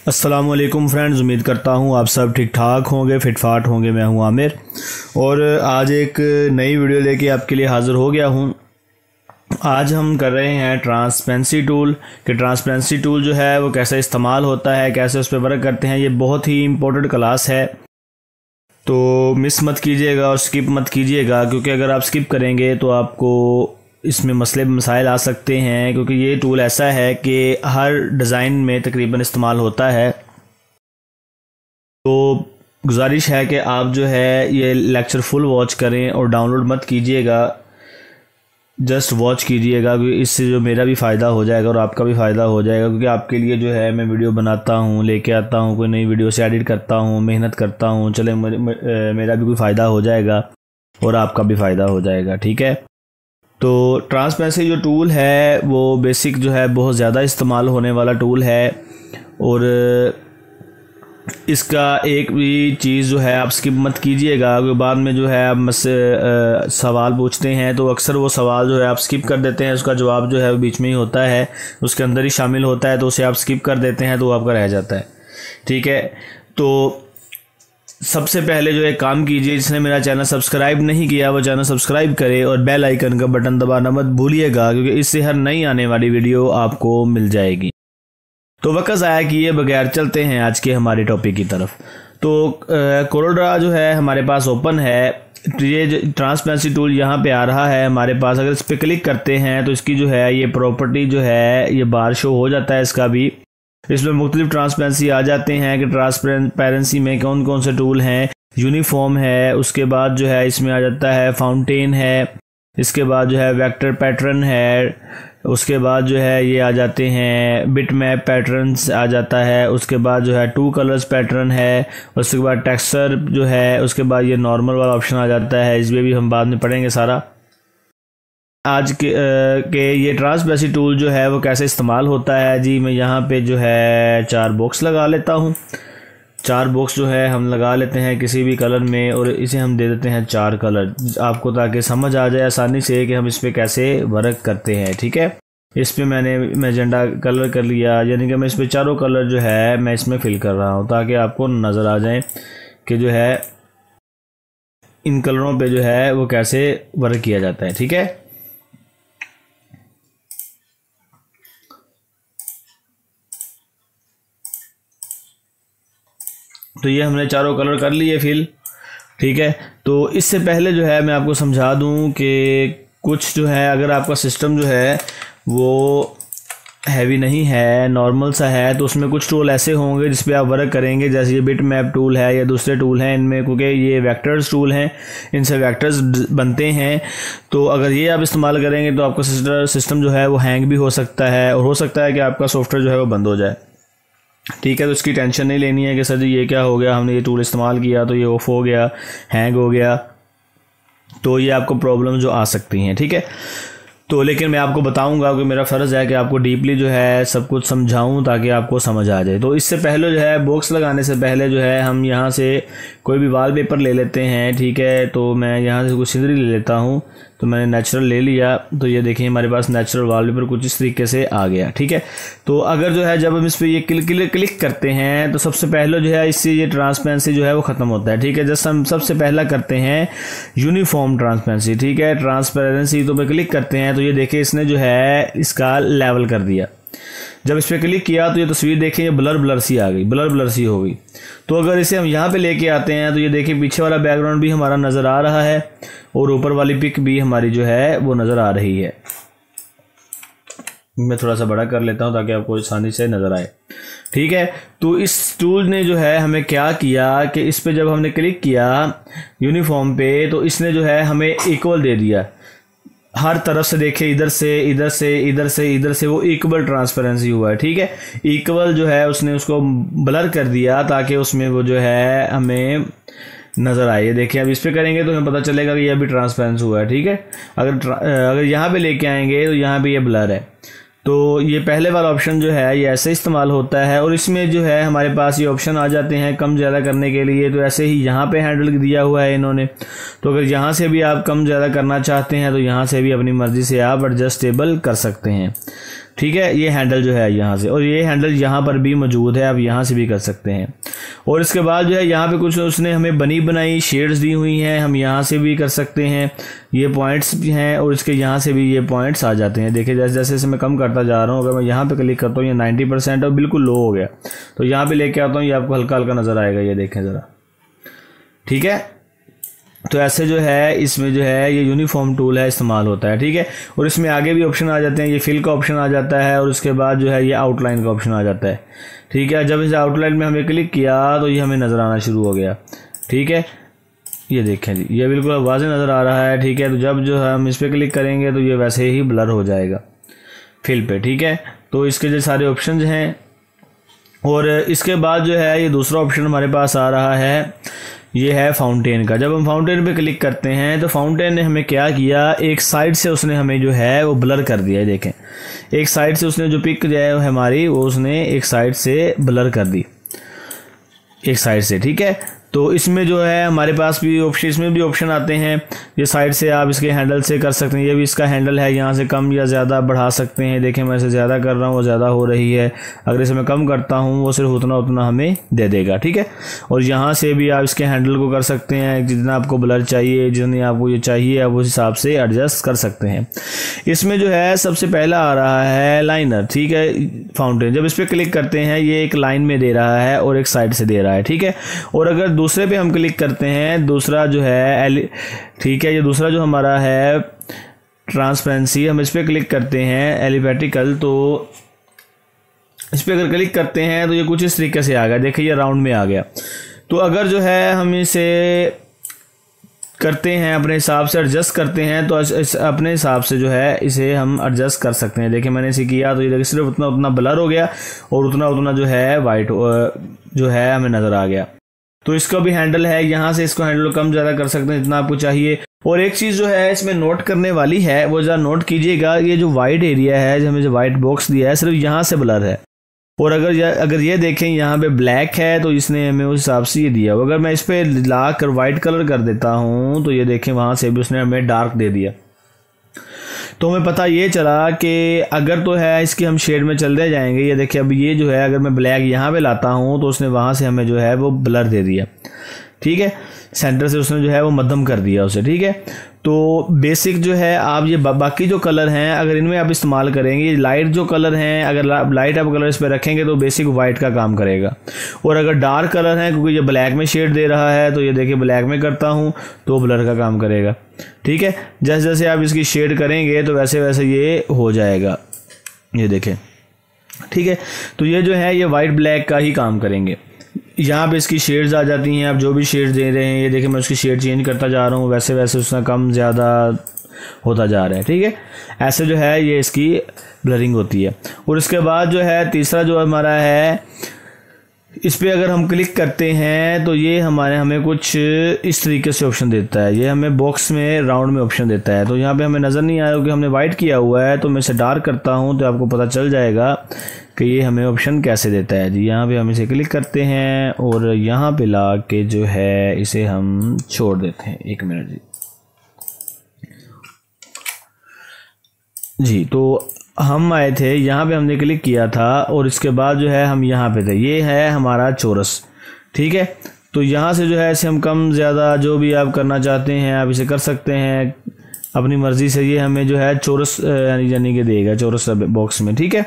अस्सलामुअलैकुम फ्रेंड्स, उम्मीद करता हूँ आप सब ठीक ठाक होंगे, फिटफाट होंगे। मैं हूँ आमिर और आज एक नई वीडियो लेके आपके लिए हाज़िर हो गया हूँ। आज हम कर रहे हैं ट्रांसपेरेंसी टूल कि ट्रांसपेरेंसी टूल जो है वो कैसे इस्तेमाल होता है, कैसे उस पर वर्क करते हैं। ये बहुत ही इम्पोर्टेंट क्लास है, तो मिस मत कीजिएगा और स्किप मत कीजिएगा, क्योंकि अगर आप स्किप करेंगे तो आपको इसमें मसाइल आ सकते हैं। क्योंकि ये टूल ऐसा है कि हर डिज़ाइन में तकरीबन इस्तेमाल होता है। तो गुजारिश है कि आप जो है ये लेक्चर फुल वॉच करें और डाउनलोड मत कीजिएगा, जस्ट वॉच कीजिएगा, क्योंकि इससे जो मेरा भी फ़ायदा हो जाएगा और आपका भी फ़ायदा हो जाएगा। क्योंकि आपके लिए जो है मैं वीडियो बनाता हूँ, लेके आता हूँ, कोई नई वीडियो से एडिट करता हूँ, मेहनत करता हूँ, चले मेरा भी कोई फ़ायदा हो जाएगा और आपका भी फ़ायदा हो जाएगा। ठीक है, तो ट्रांसपेरेंसी जो टूल है वो बेसिक जो है बहुत ज़्यादा इस्तेमाल होने वाला टूल है। और इसका एक भी चीज़ जो है आप स्किप मत कीजिएगा, क्योंकि बाद में जो है आप मुझसे सवाल पूछते हैं तो अक्सर वो सवाल जो है आप स्किप कर देते हैं, उसका जवाब जो है वो बीच में ही होता है, उसके अंदर ही शामिल होता है, तो उसे आप स्किप कर देते हैं तो वो आपका रह जाता है। ठीक है, तो सबसे पहले जो एक काम कीजिए, जिसने मेरा चैनल सब्सक्राइब नहीं किया वो चैनल सब्सक्राइब करे और बेल आइकन का बटन दबाना मत भूलिएगा, क्योंकि इससे हर नई आने वाली वीडियो आपको मिल जाएगी। तो वक्त ज़ाया किए बगैर चलते हैं आज के हमारे टॉपिक की तरफ। तो कोरोड्रा जो है हमारे पास ओपन है। ये ट्रांसपेरेंसी टूल यहाँ पे आ रहा है हमारे पास। अगर इस पर क्लिक करते हैं तो इसकी जो है ये प्रॉपर्टी जो है ये बार शो हो जाता है इसका भी। इसमें मुख्तलिफ ट्रांसपेरेंसी आ जाते हैं कि ट्रांसपेरेंसी में कौन कौन से टूल हैं। यूनिफॉर्म है, उसके बाद जो है इसमें आ जाता है फाउंटेन है, इसके बाद जो है वेक्टर पैटर्न है, उसके बाद जो है ये आ जाते हैं बिट मैप पैटर्न्स आ जाता है, उसके बाद जो है टू कलर्स पैटर्न है, उसके बाद टेक्सचर जो है, उसके बाद ये नॉर्मल वाला ऑप्शन आ जाता है। इसमें भी हम बाद में पढ़ेंगे सारा। आज के ये ट्रांसपेरेंसी टूल जो है वो कैसे इस्तेमाल होता है जी। मैं यहाँ पे जो है 4 बॉक्स लगा लेता हूँ। 4 बॉक्स जो है हम लगा लेते हैं किसी भी कलर में और इसे हम दे देते हैं 4 कलर आपको, ताकि समझ आ जाए आसानी से कि हम इस पर कैसे वर्क करते हैं। ठीक है, इस पर मैंने मैजेंडा कलर कर लिया, यानी कि मैं इस पर चारों कलर जो है मैं इसमें फिल कर रहा हूँ, ताकि आपको नज़र आ जाए कि जो है इन कलरों पे जो है वो कैसे वर्क किया जाता है। ठीक है, तो ये हमने चारों कलर कर लिए फिल। ठीक है, तो इससे पहले जो है मैं आपको समझा दूं कि कुछ जो है अगर आपका सिस्टम जो है वो हैवी नहीं है, नॉर्मल सा है, तो उसमें कुछ टूल ऐसे होंगे जिस पे आप वर्क करेंगे। जैसे ये बिट मैप टूल है या दूसरे टूल हैं इनमें, क्योंकि ये वेक्टर्स टूल हैं, इनसे वेक्टर्स बनते हैं। तो अगर ये आप इस्तेमाल करेंगे तो आपका सिस्टम जो है वो हैंग भी हो सकता है और हो सकता है कि आपका सॉफ्टवेयर जो है वो बंद हो जाए। ठीक है, तो इसकी टेंशन नहीं लेनी है कि सर जी ये क्या हो गया, हमने ये टूल इस्तेमाल किया तो ये ऑफ हो गया, हैंग हो गया, तो ये आपको प्रॉब्लम जो आ सकती हैं। ठीक है, तो लेकिन मैं आपको बताऊंगा कि मेरा फ़र्ज़ है कि आपको डीपली जो है सब कुछ समझाऊं ताकि आपको समझ आ जाए। तो इससे पहले जो है बॉक्स लगाने से पहले जो है हम यहाँ से कोई भी वॉलपेपर ले लेते हैं। ठीक है, तो मैं यहाँ से कुछ सीनरी ले लेता हूँ। तो मैंने नेचुरल ले लिया, तो ये देखिए हमारे पास नेचुरल वॉलपेपर कुछ इस तरीके से आ गया। ठीक है, तो अगर जो है जब हम इस पर ये क्लिक करते हैं तो सबसे पहले जो है इससे ये ट्रांसपेरेंसी जो है वो ख़त्म होता है। ठीक है, जैसे हम सबसे पहला करते हैं यूनिफॉर्म ट्रांसपेरेंसी। ठीक है, ट्रांसपेरेंसी तो पे क्लिक करते हैं तो ये देखिए इसने जो है इसका लेवल कर दिया। जब इस पर क्लिक किया तो ये तस्वीर देखें, ये ब्लर सी आ गई, ब्लर सी हो गई। तो अगर इसे हम यहाँ पे लेके आते हैं तो ये देखिए पीछे वाला बैकग्राउंड भी हमारा नज़र आ रहा है और ऊपर वाली पिक भी हमारी जो है वो नज़र आ रही है। मैं थोड़ा सा बड़ा कर लेता हूँ ताकि आपको आसानी से नज़र आए। ठीक है, तो इस टूल ने जो है हमें क्या किया कि इस पे जब हमने क्लिक किया यूनिफॉर्म पे तो इसने जो है हमें इक्वल दे दिया। हर तरफ से देखे, इधर से इधर से इधर से इधर से, वो इक्वल ट्रांसपेरेंसी हुआ है। ठीक है, इक्वल जो है उसने उसको ब्लर कर दिया ताकि उसमें वो जो है हमें नज़र आए। ये देखिए अब इस पे करेंगे तो हमें पता चलेगा कि ये अभी ट्रांसपेरेंस हुआ है। ठीक है, अगर यहाँ पे लेके आएंगे तो यहाँ पे ये ब्लर है। तो ये पहले वाला ऑप्शन जो है ये ऐसे इस्तेमाल होता है और इसमें जो है हमारे पास ये ऑप्शन आ जाते हैं कम ज़्यादा करने के लिए। तो ऐसे ही यहाँ पे हैंडल दिया हुआ है इन्होंने। तो अगर यहाँ से भी आप कम ज़्यादा करना चाहते हैं तो यहाँ से भी अपनी मर्ज़ी से आप एडजस्टेबल कर सकते हैं। ठीक है, ये हैंडल जो है यहाँ से, और ये हैंडल यहाँ पर भी मौजूद है, आप यहाँ से भी कर सकते हैं। और इसके बाद जो है यहाँ पे कुछ उसने हमें बनी बनाई शेड्स दी हुई हैं, हम यहाँ से भी कर सकते हैं, ये पॉइंट्स भी हैं और इसके यहाँ से भी ये पॉइंट्स आ जाते हैं। देखिए जैसे जैसे मैं कम करता जा रहा हूँ, अगर मैं यहाँ पे क्लिक करता हूँ ये 90% और बिल्कुल लो हो गया, तो यहाँ पे लेके आता हूँ, ये आपको हल्का हल्का नज़र आएगा, ये देखें ज़रा, ठीक है। तो ऐसे जो है इसमें जो है ये यूनिफॉर्म टूल है इस्तेमाल होता है, ठीक है। और इसमें आगे भी ऑप्शन आ जाते हैं, ये फिल का ऑप्शन आ जाता है और उसके बाद जो है ये आउटलाइन का ऑप्शन आ जाता है, ठीक है। जब इस आउटलाइन में हमें क्लिक किया तो ये हमें नज़र आना शुरू हो गया, ठीक है। ये देखें जी, ये बिल्कुल वाज़ेह नज़र आ रहा है, ठीक है। तो जब जो है हम इस पर क्लिक करेंगे तो ये वैसे ही ब्लर हो जाएगा फिल पे, ठीक है। तो इसके जो सारे ऑप्शन हैं, और इसके बाद जो है ये दूसरा ऑप्शन हमारे पास आ रहा है, ये है फाउंटेन का। जब हम फाउंटेन पे क्लिक करते हैं तो फाउंटेन ने हमें क्या किया, एक साइड से उसने हमें जो है वो ब्लर कर दिया है। देखें एक साइड से उसने जो पिक जो है हमारी वो उसने एक साइड से ब्लर कर दी, एक साइड से, ठीक है। तो इसमें जो है हमारे पास भी ऑप्शन, इसमें भी ऑप्शन आते हैं, ये साइड से आप इसके हैंडल से कर सकते हैं, ये भी इसका हैंडल है, यहाँ से कम या ज़्यादा बढ़ा सकते हैं। देखें मैं इसे ज़्यादा कर रहा हूँ, वो ज़्यादा हो रही है, अगर इसे मैं कम करता हूँ वो सिर्फ उतना उतना हमें दे देगा, ठीक है। और यहाँ से भी आप इसके हैंडल को कर सकते हैं, जितना आपको ब्लर चाहिए, जितनी आपको ये चाहिए आप उस हिसाब से एडजस्ट कर सकते हैं। इसमें जो है सबसे पहला आ रहा है लाइनर, ठीक है, फाउंटेन। जब इस पर क्लिक करते हैं ये एक लाइन में दे रहा है और एक साइड से दे रहा है, ठीक है। और अगर दूसरे पे हम क्लिक करते हैं, दूसरा जो है ठीक है, ये दूसरा जो हमारा है ट्रांसपेरेंसी, हम इस पर क्लिक करते हैं एलिफेटिकल, तो इस पर अगर क्लिक करते हैं तो ये कुछ इस तरीके से आ गया, देखिए ये राउंड में आ गया। तो अगर जो है हम इसे करते हैं अपने हिसाब से एडजस्ट करते हैं तो अपने हिसाब से जो है इसे हम एडजस्ट कर सकते हैं। देखिए मैंने इसे किया तो ये देखिए सिर्फ उतना उतना ब्लर हो गया और उतना उतना जो है वाइट जो है हमें नज़र आ गया। तो इसका भी हैंडल है, यहाँ से इसको हैंडल कम ज़्यादा कर सकते हैं जितना आपको चाहिए। और एक चीज़ जो है इसमें नोट करने वाली है वो ज़रा नोट कीजिएगा, ये जो वाइट एरिया है, जो हमें जो वाइट बॉक्स दिया है, सिर्फ यहाँ से ब्लर है। और अगर ये देखें यहाँ पे ब्लैक है तो इसने हमें उस हिसाब से ये दिया। अगर मैं इस पर ला कर वाइट कलर कर देता हूँ तो ये देखें वहाँ से भी उसने हमें डार्क दे दिया। तो हमें पता ये चला कि अगर तो है इसकी हम शेड में चलते जाएंगे, ये देखिए अब ये जो है अगर मैं ब्लैक यहाँ पे लाता हूँ तो उसने वहाँ से हमें जो है वो ब्लर दे दिया, ठीक है। सेंटर से उसने जो है वो मध्यम कर दिया उसे, ठीक है। तो बेसिक जो है आप ये बाकी जो कलर हैं अगर इनमें आप इस्तेमाल करेंगे, लाइट जो कलर हैं अगर लाइट आप कलर इस पर रखेंगे तो बेसिक वाइट का काम करेगा। और अगर डार्क कलर हैं, क्योंकि ये ब्लैक में शेड दे रहा है, तो ये देखिए ब्लैक में करता हूँ तो ब्लर का काम करेगा, ठीक है। जैसे जैसे आप इसकी शेड करेंगे तो वैसे वैसे ये हो जाएगा, ये देखें, ठीक है। तो ये जो है ये वाइट ब्लैक का ही काम करेंगे। यहाँ पे इसकी शेड्स आ जाती हैं, आप जो भी शेड्स दे रहे हैं, ये देखिए मैं उसकी शेड चेंज करता जा रहा हूँ, वैसे वैसे उसका कम ज़्यादा होता जा रहा है, ठीक है। ऐसे जो है ये इसकी ब्लरिंग होती है। और इसके बाद जो है तीसरा जो हमारा है, इस पर अगर हम क्लिक करते हैं तो ये हमें कुछ इस तरीके से ऑप्शन देता है, ये हमें बॉक्स में राउंड में ऑप्शन देता है। तो यहाँ पे हमें नज़र नहीं आया क्योंकि हमने वाइट किया हुआ है, तो मैं इसे डार्क करता हूँ तो आपको पता चल जाएगा कि ये हमें ऑप्शन कैसे देता है जी। यहाँ पे हम इसे क्लिक करते हैं और यहाँ पे ला के जो है इसे हम छोड़ देते हैं, 1 मिनट जी। तो हम आए थे यहाँ पे, हमने क्लिक किया था और इसके बाद जो है हम यहाँ पे थे, ये है हमारा चौरस, ठीक है। तो यहाँ से जो है इसे हम कम ज़्यादा जो भी आप करना चाहते हैं आप इसे कर सकते हैं अपनी मर्ज़ी से। ये हमें जो है चौरस यानी कि देगा चौरस बॉक्स में, ठीक है।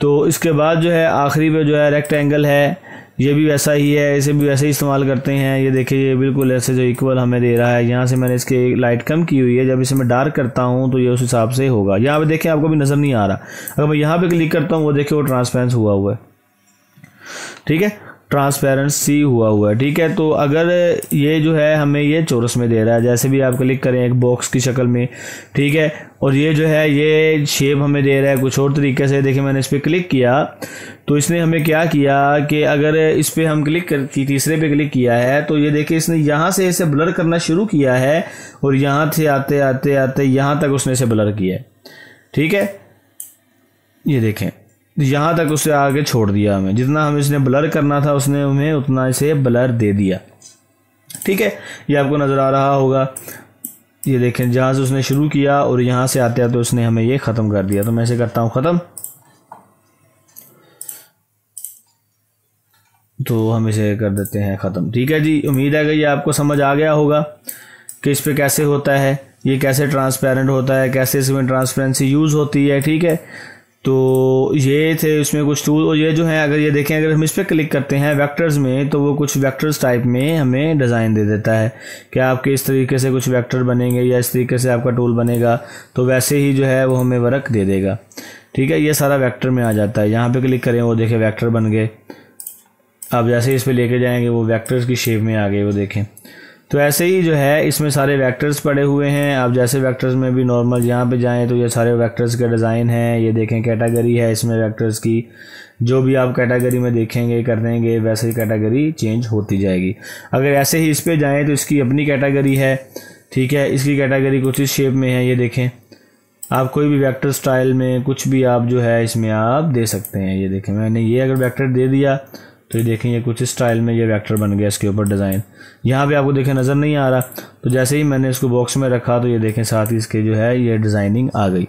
तो इसके बाद जो है आखिरी पे जो है रेक्टेंगल है, ये भी वैसा ही है, इसे भी वैसे ही इस्तेमाल करते हैं। ये देखिए ये बिल्कुल ऐसे जो इक्वल हमें दे रहा है। यहाँ से मैंने इसकी लाइट कम की हुई है, जब इसे मैं डार्क करता हूँ तो ये उस हिसाब से होगा। यहाँ पे देखिए आपको भी नज़र नहीं आ रहा, अगर मैं यहाँ पे क्लिक करता हूँ वो देखिए वो ट्रांसपेरेंस हुआ है, ठीक है, ट्रांसपेरेंसी हुआ है, ठीक है। तो अगर ये जो है हमें ये चौरस में दे रहा है, जैसे भी आप क्लिक करें एक बॉक्स की शक्ल में, ठीक है। और ये जो है ये शेप हमें दे रहा है कुछ और तरीके से। देखिए मैंने इस पर क्लिक किया तो इसने हमें क्या किया कि अगर इस पर हम क्लिक तीसरे पे क्लिक किया है तो ये देखिए इसने यहाँ से इसे ब्लर करना शुरू किया है और यहाँ से आते आते आते यहाँ तक उसने इसे ब्लर किया है, ठीक है। ये देखें यहाँ तक उससे आगे छोड़ दिया हमें, जितना हमें इसने ब्लर करना था उसने हमें उतना इसे ब्लर दे दिया, ठीक है। ये आपको नज़र आ रहा होगा, ये देखें जहाँ से उसने शुरू किया और यहाँ से आते आते उसने हमें ये ख़त्म कर दिया। तो मैं इसे करता हूँ ख़त्म। तो हम इसे कर देते हैं ख़त्म। ठीक है जी, उम्मीद है कि ये आपको समझ आ गया होगा कि इस पे कैसे होता है, ये कैसे ट्रांसपेरेंट होता है, कैसे इसमें ट्रांसपेरेंसी यूज़ होती है। ठीक है, तो ये थे इसमें कुछ टूल। और ये जो है अगर ये देखें, अगर हम इस पर क्लिक करते हैं वेक्टर्स में, तो वो कुछ वेक्टर्स टाइप में हमें डिज़ाइन दे देता है कि आपके इस तरीके से कुछ वेक्टर बनेंगे या इस तरीके से आपका टूल बनेगा, तो वैसे ही जो है वो हमें वर्क दे देगा। ठीक है, ये सारा वेक्टर में आ जाता है। यहाँ पे क्लिक करें, वो देखें वेक्टर बन गए। आप जैसे ही इस पर लेके जाएंगे वो वेक्टर्स की शेप में आ गए, वो देखें। तो ऐसे ही जो है इसमें सारे वेक्टर्स पड़े हुए हैं। आप जैसे वेक्टर्स में भी नॉर्मल यहाँ पे जाएं तो ये सारे वेक्टर्स के डिज़ाइन हैं। ये देखें कैटेगरी है इसमें वेक्टर्स की, जो भी आप कैटेगरी में देखेंगे कर देंगे वैसे ही कैटेगरी चेंज होती जाएगी। अगर ऐसे ही इस पर जाएँ तो इसकी अपनी कैटेगरी है। ठीक है, इसकी कैटेगरी कुछ इस शेप में है। ये देखें, आप कोई भी वेक्टर स्टाइल में कुछ भी आप जो है इसमें आप दे सकते हैं। ये देखें, मैंने ये अगर वेक्टर दे दिया तो ये देखें ये कुछ स्टाइल में ये वेक्टर बन गया, इसके ऊपर डिज़ाइन। यहाँ पे आपको देखें नज़र नहीं आ रहा, तो जैसे ही मैंने इसको बॉक्स में रखा तो ये देखें साथ ही इसके जो है ये डिज़ाइनिंग आ गई।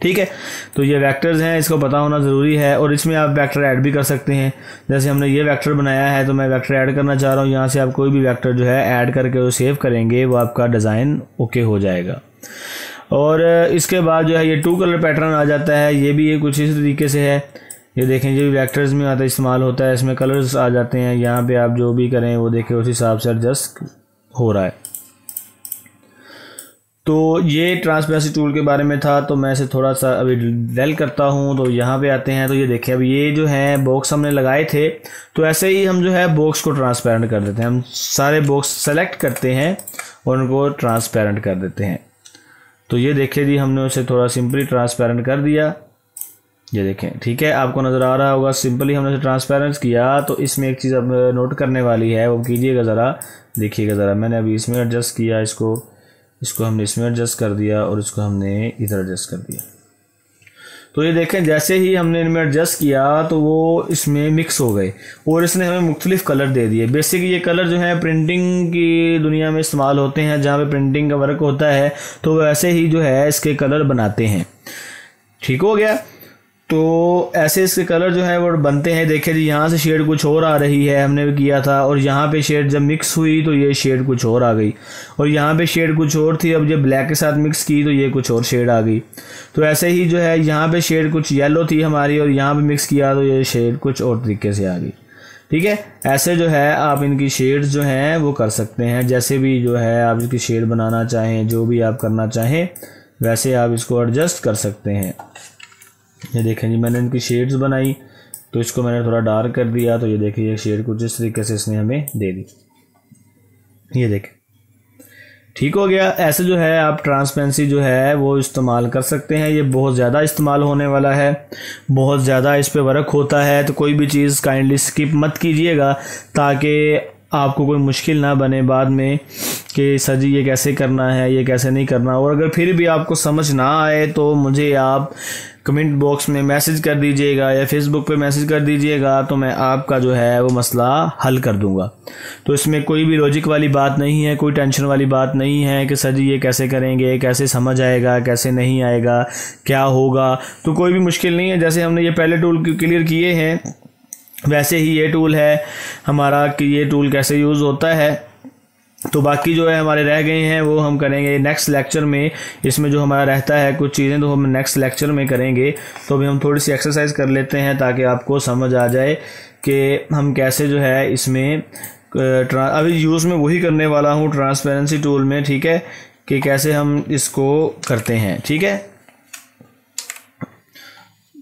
ठीक है, तो ये वेक्टर्स हैं, इसको पता होना ज़रूरी है। और इसमें आप वेक्टर ऐड भी कर सकते हैं। जैसे हमने ये वेक्टर बनाया है तो मैं वेक्टर ऐड करना चाह रहा हूँ, यहाँ से आप कोई भी वेक्टर जो है ऐड करके वो सेव करेंगे, वो आपका डिज़ाइन ओके हो जाएगा। और इसके बाद जो है ये 2 कलर पैटर्न आ जाता है। ये भी ये कुछ इस तरीके से है। ये देखें, ये वेक्टर्स में आता इस्तेमाल होता है, इसमें कलर्स आ जाते हैं। यहाँ पे आप जो भी करें वो देखें उस हिसाब से एडजस्ट हो रहा है। तो ये ट्रांसपेरेंसी टूल के बारे में था, तो मैं इसे थोड़ा सा अभी डेल करता हूँ। तो यहाँ पे आते हैं तो ये देखें, अब ये जो है बॉक्स हमने लगाए थे, तो ऐसे ही हम जो है बॉक्स को ट्रांसपेरेंट कर देते हैं। हम सारे बॉक्स सेलेक्ट करते हैं और उनको ट्रांसपेरेंट कर देते हैं। तो ये देखिए जी, हमने उसे थोड़ा सिंपली ट्रांसपेरेंट कर दिया। ये देखें, ठीक है, आपको नज़र आ रहा होगा सिंपली हमने उसे ट्रांसपेरेंट किया। तो इसमें एक चीज़ अब नोट करने वाली है, वो कीजिएगा ज़रा, देखिएगा ज़रा। मैंने अभी इसमें एडजस्ट किया, इसको हमने इसमें एडजस्ट कर दिया और इसको हमने इधर एडजस्ट कर दिया। तो ये देखें, जैसे ही हमने इनमें एडजस्ट किया तो वो इसमें मिक्स हो गए और इसने हमें मुख्तलिफ कलर दे दिए। बेसिक ये कलर जो है प्रिंटिंग की दुनिया में इस्तेमाल होते हैं, जहाँ पे प्रिंटिंग का वर्क होता है, तो वैसे ही जो है इसके कलर बनाते हैं। ठीक हो गया, तो ऐसे इसके कलर जो है वो बनते हैं। देखिए जी, यहाँ से शेड कुछ और आ रही है, हमने भी किया था, और यहाँ पे शेड जब मिक्स हुई तो ये शेड कुछ और आ गई, और यहाँ पे शेड कुछ और थी, अब जब ब्लैक के साथ मिक्स की तो ये कुछ और शेड आ गई। तो ऐसे ही जो है यहाँ पे शेड कुछ येलो थी हमारी, और यहाँ पे मिक्स किया तो ये शेड कुछ और तरीके से आ गई। ठीक है, ऐसे जो है आप इनकी शेड्स जो हैं वो कर सकते हैं। जैसे भी जो है आप इसकी शेड बनाना चाहें, जो भी आप करना चाहें, वैसे आप इसको एडजस्ट कर सकते हैं। ये देखें जी, मैंने इनकी शेड्स बनाई तो इसको मैंने थोड़ा डार्क कर दिया, तो ये देखिए ये शेड कुछ इस तरीके से इसने हमें दे दी। ये देखें, ठीक हो गया। ऐसे जो है आप ट्रांसपेरेंसी जो है वो इस्तेमाल कर सकते हैं। ये बहुत ज़्यादा इस्तेमाल होने वाला है, बहुत ज़्यादा इस पे वर्क होता है। तो कोई भी चीज़ काइंडली स्किप मत कीजिएगा, ताकि आपको कोई मुश्किल ना बने बाद में कि सर जी ये कैसे करना है, ये कैसे नहीं करना। और अगर फिर भी आपको समझ ना आए तो मुझे आप कमेंट बॉक्स में मैसेज कर दीजिएगा या फेसबुक पे मैसेज कर दीजिएगा, तो मैं आपका जो है वो मसला हल कर दूंगा। तो इसमें कोई भी लॉजिक वाली बात नहीं है, कोई टेंशन वाली बात नहीं है कि सर जी ये कैसे करेंगे, कैसे समझ आएगा, कैसे नहीं आएगा, क्या होगा। तो कोई भी मुश्किल नहीं है। जैसे हमने ये पहले टूल क्लियर किए हैं, वैसे ही ये टूल है हमारा कि ये टूल कैसे यूज़ होता है। तो बाकी जो है हमारे रह गए हैं वो हम करेंगे नेक्स्ट लेक्चर में। इसमें जो हमारा रहता है कुछ चीज़ें तो हम नेक्स्ट लेक्चर में करेंगे। तो अभी हम थोड़ी सी एक्सरसाइज कर लेते हैं ताकि आपको समझ आ जाए कि हम कैसे जो है इसमें अभी यूज़ में वही करने वाला हूँ ट्रांसपेरेंसी टूल में। ठीक है, कि कैसे हम इसको करते हैं। ठीक है,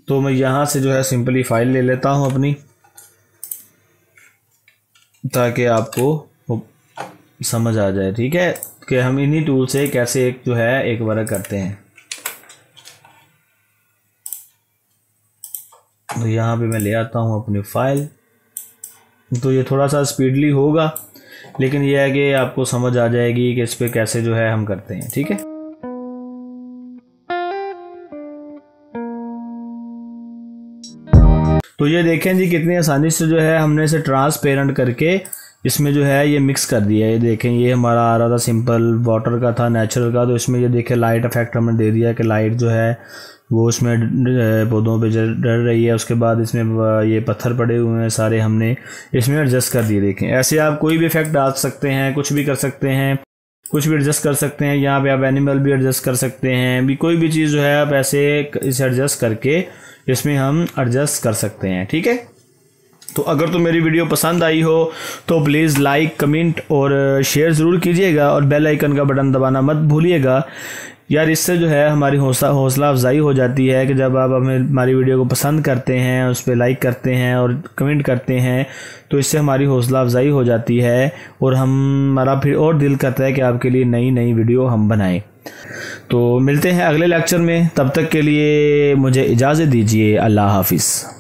तो मैं यहाँ से जो है सिंपली फाइल ले लेता हूँ अपनी, ताकि आपको समझ आ जाए। ठीक है, कि हम इन्हीं टूल से कैसे एक जो है एक वर्क करते हैं। तो यहाँ पे मैं ले आता हूँ अपनी फाइल। तो ये थोड़ा सा स्पीडली होगा, लेकिन यह है कि आपको समझ आ जाएगी कि इस पे कैसे जो है हम करते हैं। ठीक है, तो ये देखें जी कितनी आसानी से जो है हमने इसे ट्रांसपेरेंट करके इसमें जो है ये मिक्स कर दिया है। ये देखें, ये हमारा आ रहा था सिंपल वाटर का था, नेचुरल का, तो इसमें ये देखें लाइट इफेक्ट हमने दे दिया है कि लाइट जो है वो उसमें पौधों पे डर रही है। उसके बाद इसमें ये पत्थर पड़े हुए हैं सारे, हमने इसमें एडजस्ट कर दिए। देखें, ऐसे आप कोई भी इफेक्ट डाल सकते हैं, कुछ भी कर सकते हैं, कुछ भी एडजस्ट कर सकते हैं। यहाँ पे आप एनिमल भी एडजस्ट कर सकते हैं, भी कोई भी चीज़ जो है आप ऐसे इसे एडजस्ट करके इसमें हम एडजस्ट कर सकते हैं। ठीक है, तो अगर तो मेरी वीडियो पसंद आई हो तो प्लीज़ लाइक, कमेंट और शेयर ज़रूर कीजिएगा और बेल आइकन का बटन दबाना मत भूलिएगा यार। इससे जो है हमारी हौसला अफजाई हो जाती है कि जब आप हमारी वीडियो को पसंद करते हैं, उस पर लाइक करते हैं और कमेंट करते हैं, तो इससे हमारी हौसला अफजाई हो जाती है और हमारा फिर और दिल करता है कि आपके लिए नई नई वीडियो हम बनाएं। तो मिलते हैं अगले लेक्चर में, तब तक के लिए मुझे इजाज़त दीजिए। अल्लाह हाफिज़।